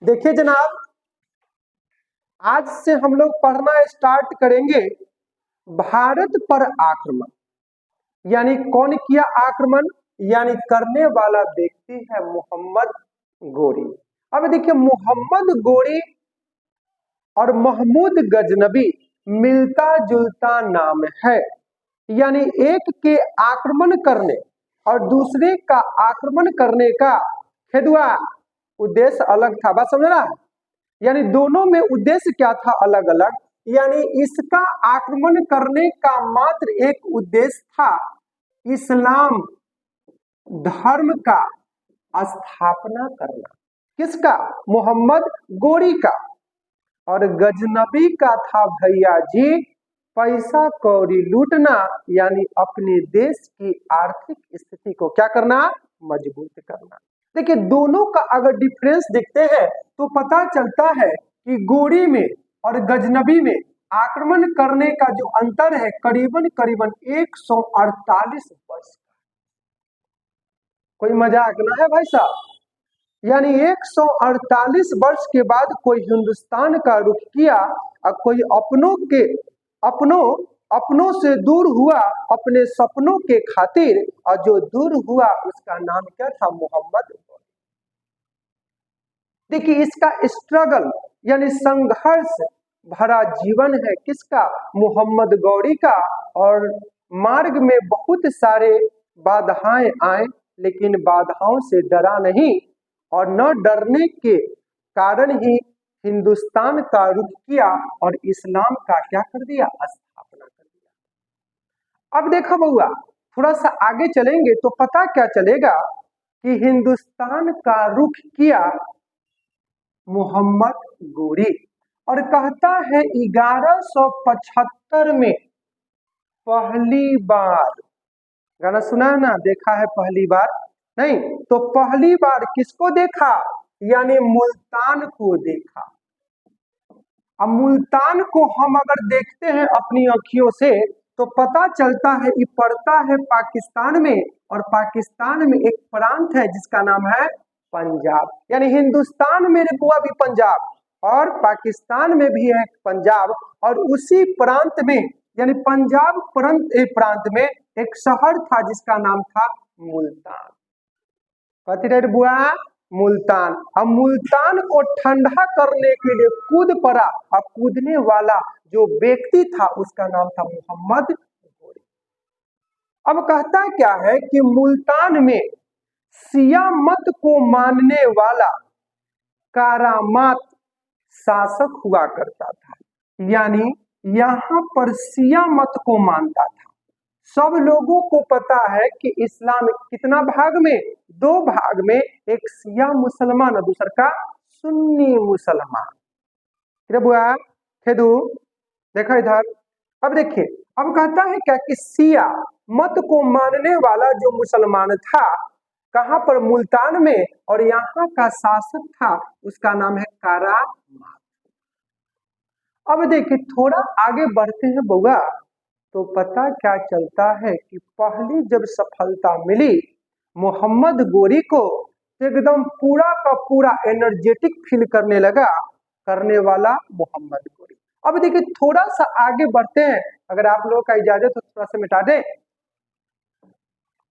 देखिए जनाब, आज से हम लोग पढ़ना स्टार्ट करेंगे भारत पर आक्रमण। यानी कौन किया आक्रमण, यानी करने वाला व्यक्ति है मोहम्मद गोरी। अब देखिए, मोहम्मद गोरी और महमूद गजनबी मिलता जुलता नाम है। यानी एक के आक्रमण करने और दूसरे का आक्रमण करने का खेदुआ उद्देश्य अलग था। बात समझ रहा है? यानी दोनों में उद्देश्य क्या था, अलग अलग। यानी इसका आक्रमण करने का मात्र एक उद्देश्य था, इस्लाम धर्म का स्थापना करना। किसका? मोहम्मद गोरी का। और गजनबी का था भैया जी पैसा कौड़ी लूटना, यानी अपने देश की आर्थिक स्थिति को क्या करना, मजबूत करना। देखिए, दोनों का अगर डिफरेंस देखते हैं तो पता चलता है कि गोरी में और गजनबी में आक्रमण करने का जो अंतर है करीबन करीबन 148 वर्ष। कोई मजाक ना है भाई साहब। यानी 148 वर्ष के बाद कोई हिंदुस्तान का रुख किया और कोई अपनों से दूर हुआ अपने सपनों के खातिर, और जो दूर हुआ उसका नाम क्या था, मोहम्मद गोरी। देखिए, इसका स्ट्रगल यानी संघर्ष भरा जीवन है। किसका? मोहम्मद गौरी का। और मार्ग में बहुत सारे बाधाएं आए, लेकिन बाधाओं से डरा नहीं और न डरने के कारण ही हिंदुस्तान का रुख किया और इस्लाम का क्या कर दिया, स्थापना कर दिया। अब देखो बउआ, थोड़ा सा आगे चलेंगे तो पता क्या चलेगा कि हिंदुस्तान का रुख किया मोहम्मद गोरी। और कहता है 1175 में पहली बार, गाना सुना है ना, देखा है पहली बार नहीं तो पहली बार किसको देखा, यानी मुल्तान को देखा। अब मुल्तान को हम अगर देखते हैं अपनी आंखों से तो पता चलता है ये पड़ता है पाकिस्तान में, और पाकिस्तान में एक प्रांत है जिसका नाम है पंजाब। यानी हिंदुस्तान में बुआ भी पंजाब और पाकिस्तान में भी है पंजाब, और उसी प्रांत में यानी पंजाब प्रांत में एक शहर था जिसका नाम था मुल्तान। कथी रे बुआ? मुल्तान। अब मुल्तान को ठंडा करने के लिए कूद पड़ा, और कूदने वाला जो व्यक्ति था उसका नाम था मोहम्मद गोरी। अब कहता क्या है कि मुल्तान में शिया मत को मानने वाला करामात शासक हुआ करता था। यानी यहाँ पर शिया मत को मानता था। सब लोगों को पता है कि इस्लाम कितना भाग में, दो भाग में, एक शिया मुसलमान और दूसरा का सुन्नी मुसलमान। बुआ खेदू देखो इधर। अब देखिए, अब कहता है क्या कि शिया मत को मानने वाला जो मुसलमान था, कहां पर? मुल्तान में। और यहाँ का शासक था उसका नाम है करामात। अब देखिए, थोड़ा आगे बढ़ते हैं बउआ तो पता क्या चलता है कि पहली जब सफलता मिली मोहम्मद गोरी को, एकदम पूरा का पूरा एनर्जेटिक फील करने लगा करने वाला मोहम्मद गोरी। अब देखिए, थोड़ा सा आगे बढ़ते हैं, अगर आप लोगों का इजाजत हो थोड़ा सा मिटा दें।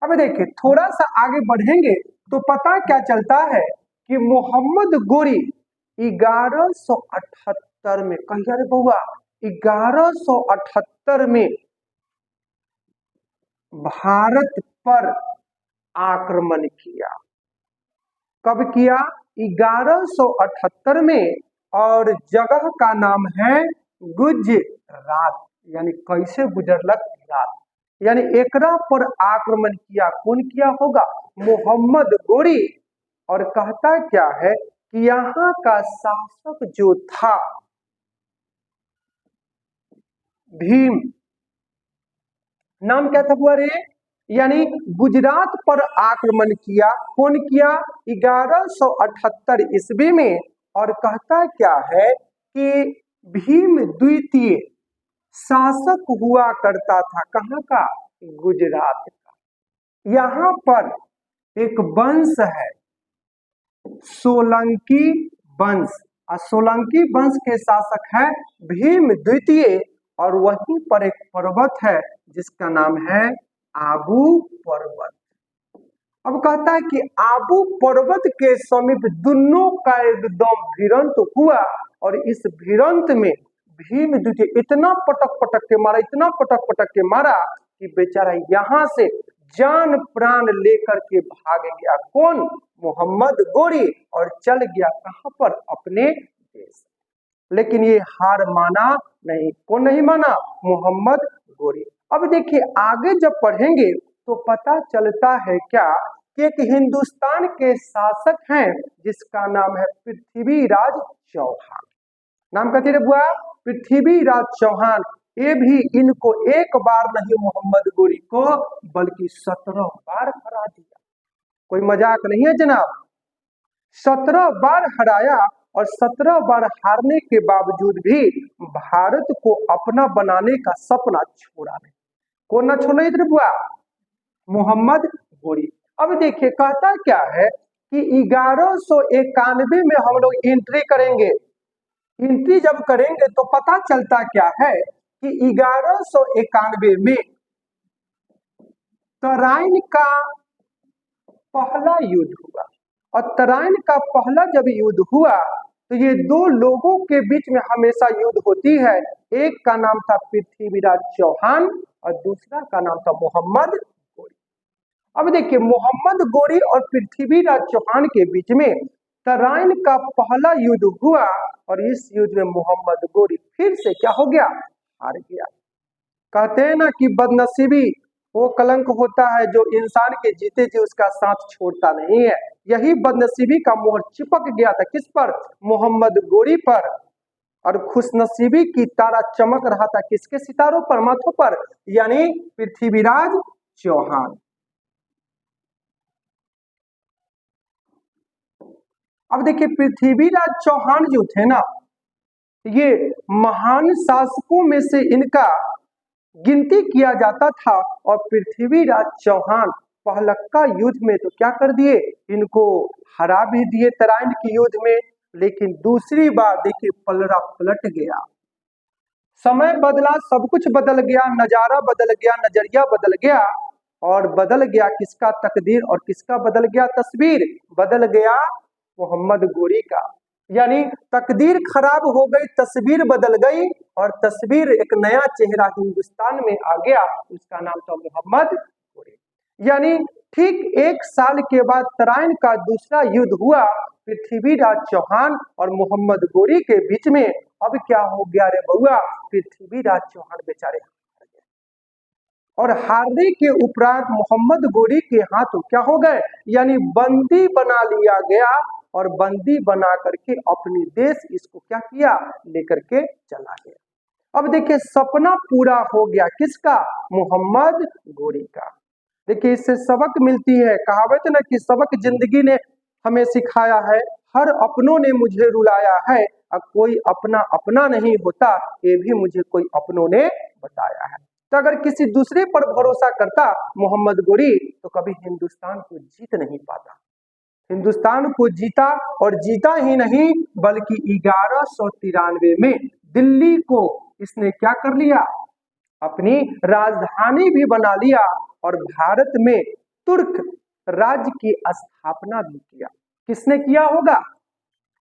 अब देखिए, थोड़ा सा आगे बढ़ेंगे तो पता क्या चलता है कि मोहम्मद गोरी 1178 में, कहिए रे बउआ, 1178 में भारत पर आक्रमण किया। कब किया? 1178 में। और जगह का नाम है गुजरात। यानी कैसे गुजरलक रात, यानी एकरा पर आक्रमण किया। कौन किया होगा? मोहम्मद गोरी। और कहता क्या है कि यहाँ का शासक जो था भीम, नाम क्या था बुआ रे? यानी गुजरात पर आक्रमण किया। कौन किया? 1178 ईस्वी में। और कहता क्या है कि भीम द्वितीय शासक हुआ करता था। कहाँ का? गुजरात का। यहाँ पर एक वंश है सोलंकी वंश, सोलंकी वंश के शासक है भीम द्वितीय, और वहीं पर एक पर्वत है जिसका नाम है आबू पर्वत। अब कहता है कि आबू पर्वत के समीप दोनों का एकदम भिड़ंत हुआ, और इस भिड़ंत में भीम द्वितीय इतना पटक पटक के मारा, इतना पटक पटक के मारा कि बेचारा यहाँ से जान प्राण लेकर के भाग गया। कौन? मोहम्मद गोरी, और चल गया कहां पर? अपने देश। लेकिन ये हार माना नहीं। कौन नहीं माना? मोहम्मद गोरी। अब देखिए आगे जब पढ़ेंगे तो पता चलता है क्या कि एक हिंदुस्तान के शासक हैं जिसका नाम है पृथ्वीराज चौहान। नाम कहते रे बुआ? पृथ्वीराज चौहान। ये भी इनको एक बार नहीं मोहम्मद गोरी को बल्कि 17 बार हरा दिया। कोई मजाक नहीं है जनाब। 17 बार हराया, और 17 बार हारने के बावजूद भी भारत को अपना बनाने का सपना छोड़ा नहीं। कौन ना छोड़ा इधर बुआ? मोहम्मद गोरी। अब देखिए कहता क्या है कि 1191 में हम लोग एंट्री करेंगे। एंट्री जब करेंगे तो पता चलता क्या है कि 1191 में तराइन का पहला युद्ध हुआ, और तराइन का पहला जब युद्ध हुआ तो ये दो लोगों के बीच में हमेशा युद्ध होती है। एक का नाम था पृथ्वीराज चौहान और दूसरा का नाम था मोहम्मद गोरी। अब देखिए मोहम्मद गोरी और पृथ्वीराज चौहान के बीच में तराइन का पहला युद्ध हुआ, और इस युद्ध में मोहम्मद गोरी फिर से क्या हो गया? हार गया। कहते हैं ना कि बदनसीबी वो कलंक होता है जो इंसान के जीते जी उसका साथ छोड़ता नहीं है। यही बदनसीबी का मोहर चिपक गया था किस पर? मोहम्मद गोरी पर। और खुशनसीबी की तारा चमक रहा था किसके सितारों पर? माथों पर, यानी पृथ्वीराज चौहान। अब देखिए पृथ्वीराज चौहान जो थे ना, ये महान शासकों में से इनका गिनती किया जाता था, और पृथ्वीराज चौहान पहलक्का युद्ध में तो क्या कर दिए? इनको हरा भी दिए तराइन की युद्ध में। लेकिन दूसरी बार देखिए पलड़ा पलट गया, समय बदला, सब कुछ बदल गया, नजारा बदल गया, नजरिया बदल गया, और बदल गया किसका? तकदीर। और किसका बदल गया? तस्वीर बदल गया मोहम्मद गोरी का। यानी तकदीर खराब हो गई, तस्वीर बदल गई, और तस्वीर एक नया चेहरा हिंदुस्तान में आ गया, उसका नाम था मोहम्मद गोरी। यानी ठीक 1 साल के बाद तराइन का दूसरा युद्ध हुआ पृथ्वीराज चौहान और मोहम्मद गोरी के बीच में। अब क्या हो गया रे बउआ? पृथ्वीराज चौहान बेचारे हार गए, और हारने के उपरांत मोहम्मद गोरी के हाथों क्या हो गए? यानी बंदी बना लिया गया, और बंदी बना करके अपने देश इसको क्या किया? लेकर के चला गया। अब देखिए सपना पूरा हो गया किसका? मोहम्मद गोरी का। देखिए इससे सबक मिलती है, कहावत है ना कि सबक जिंदगी ने हमें सिखाया है, हर अपनों ने मुझे रुलाया है, और कोई अपना अपना नहीं होता, ये भी मुझे कोई अपनों ने बताया है। तो अगर किसी दूसरे पर भरोसा करता मोहम्मद गोरी तो कभी हिंदुस्तान को जीत नहीं पाता। हिंदुस्तान को जीता, और जीता ही नहीं बल्कि 1193 में दिल्ली को इसने क्या कर लिया? अपनी राजधानी भी बना लिया, और भारत में तुर्क राज्य की स्थापना भी किया। किसने किया होगा?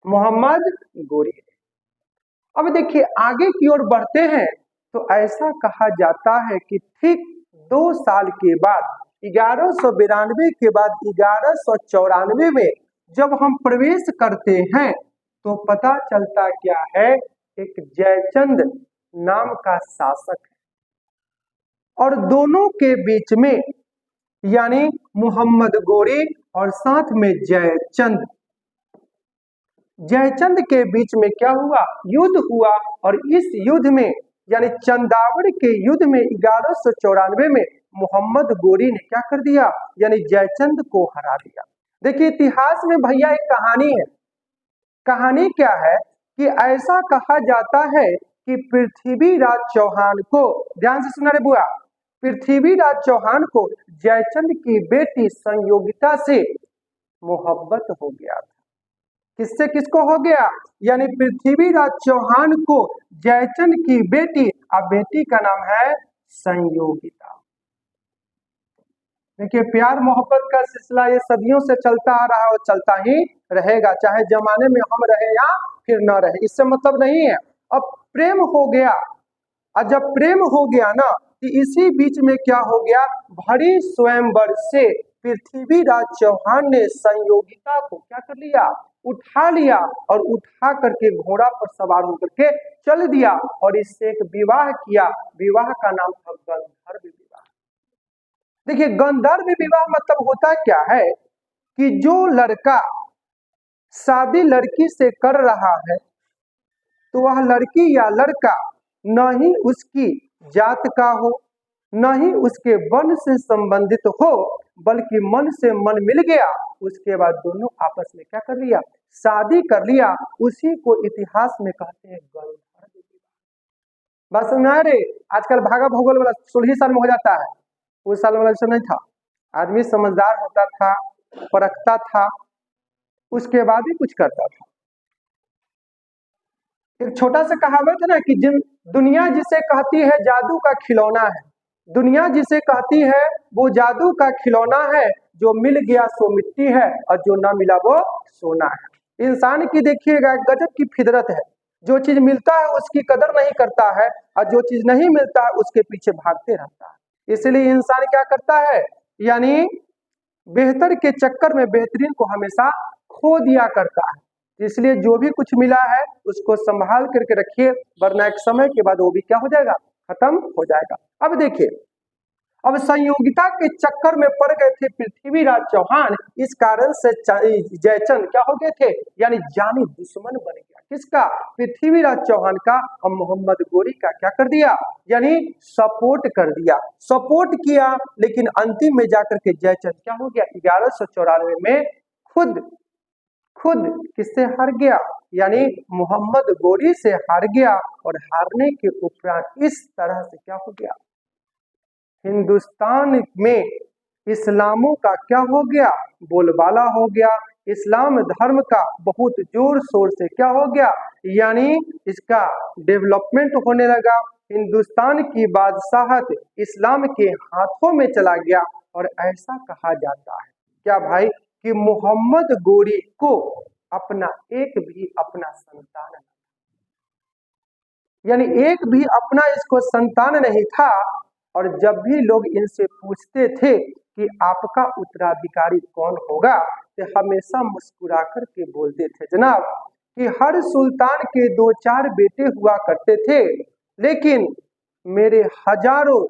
मोहम्मद गोरी ने। अब देखिए आगे की ओर बढ़ते हैं तो ऐसा कहा जाता है कि ठीक 2 साल के बाद 1192 के बाद 1194 में जब हम प्रवेश करते हैं तो पता चलता क्या है? एक जयचंद नाम का शासक है, और दोनों के बीच में यानी मोहम्मद गोरी और साथ में जयचंद, जयचंद के बीच में क्या हुआ? युद्ध हुआ, और इस युद्ध में यानी चंदावड़ के युद्ध में 1194 में मोहम्मद गोरी ने क्या कर दिया? यानी जयचंद को हरा दिया। देखिए इतिहास में भैया एक कहानी है। कहानी क्या है कि ऐसा कहा जाता है कि पृथ्वीराज चौहान को, ध्यान से सुना रे बुआ, पृथ्वीराज चौहान को जयचंद की बेटी संयोगिता से मोहब्बत हो गया था। किससे किसको हो गया, यानी पृथ्वीराज चौहान को जयचंद की बेटी, अब बेटी का नाम है संयोगिता। देखिए प्यार मोहब्बत का सिलसिला ये सदियों से चलता आ रहा है और चलता ही रहेगा, चाहे जमाने में हम रहे या फिर न रहे, इससे मतलब नहीं है। अब प्रेम हो गया, और जब प्रेम हो गया ना, तो इसी बीच में क्या हो गया, भरी स्वयंवर से पृथ्वीराज चौहान ने संयोगिता को क्या कर लिया, उठा लिया, और उठा करके घोड़ा पर सवार होकर के चल दिया, और इससे एक विवाह किया। विवाह का नाम था गंधर्व विवाह। देखिए गंधर्व विवाह मतलब होता क्या है कि जो लड़का शादी लड़की से कर रहा है, तो वह लड़की या लड़का न ही उसकी जात का हो, न ही उसके वर्ण से संबंधित हो, बल्कि मन से मन मिल गया, उसके बाद दोनों आपस में क्या कर लिया, शादी कर लिया। उसी को इतिहास में कहते हैं गंधर्व विवाह। बस सुना रे, आजकल भागा भूगोल वाला 16 साल में हो जाता है, उस साल वाला ऐसा नहीं था। आदमी समझदार होता था, परखता था, उसके बाद ही कुछ करता था। एक छोटा सा कहावत है ना कि जिन दुनिया जिसे कहती है जादू का खिलौना है, दुनिया जिसे कहती है वो जादू का खिलौना है, जो मिल गया सो मिट्टी है और जो ना मिला वो सोना है। इंसान की देखिएगा गजब की फितरत है, जो चीज मिलता है उसकी कदर नहीं करता है, और जो चीज नहीं मिलता है उसके पीछे भागते रहता है। इसलिए इंसान क्या करता है, यानी बेहतर के चक्कर में बेहतरीन को हमेशा खो दिया करता है। इसलिए जो भी कुछ मिला है उसको संभाल करके रखिए, वरना एक समय के बाद वो भी क्या हो जाएगा, खत्म हो जाएगा। अब देखिए, अब संयोगिता के चक्कर में पड़ गए थे पृथ्वीराज चौहान, इस कारण से जयचंद क्या हो गए थे, यानी जानी दुश्मन बन गया। किसका, पृथ्वीराज चौहान का। और मोहम्मद गोरी का क्या कर दिया, यानी सपोर्ट कर दिया, सपोर्ट किया। लेकिन अंतिम में जाकर के जयचंद क्या हो गया, 1194 में खुद किससे हार गया, यानी मोहम्मद गोरी से हार गया। और हारने के उपरांत इस तरह से क्या हो गया, हिंदुस्तान में इस्लामों का क्या हो गया, बोलबाला हो गया। इस्लाम धर्म का बहुत जोर शोर से क्या हो गया, यानी इसका डेवलपमेंट होने लगा। हिंदुस्तान की बादशाहत इस्लाम के हाथों में चला गया। और ऐसा कहा जाता है क्या भाई, कि मोहम्मद गोरी को अपना एक भी अपना संतान, यानी एक भी अपना इसको संतान नहीं था। और जब भी लोग इनसे पूछते थे कि आपका उत्तराधिकारी कौन होगा, तो हमेशा मुस्कुरा कर के बोलते थे जनाब कि हर सुल्तान के 2-4 बेटे हुआ करते थे, लेकिन मेरे हजारों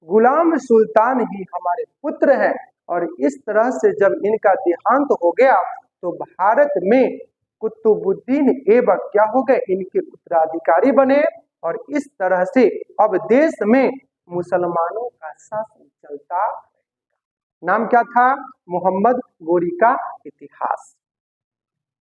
गुलाम सुल्तान ही हमारे पुत्र हैं। और इस तरह से जब इनका देहांत हो गया, तो भारत में कुतुबुद्दीन ऐबक क्या हो गए, इनके उत्तराधिकारी बने। और इस तरह से अब देश में मुसलमानों का शासन चलता। नाम क्या था, मोहम्मद गोरी का इतिहास।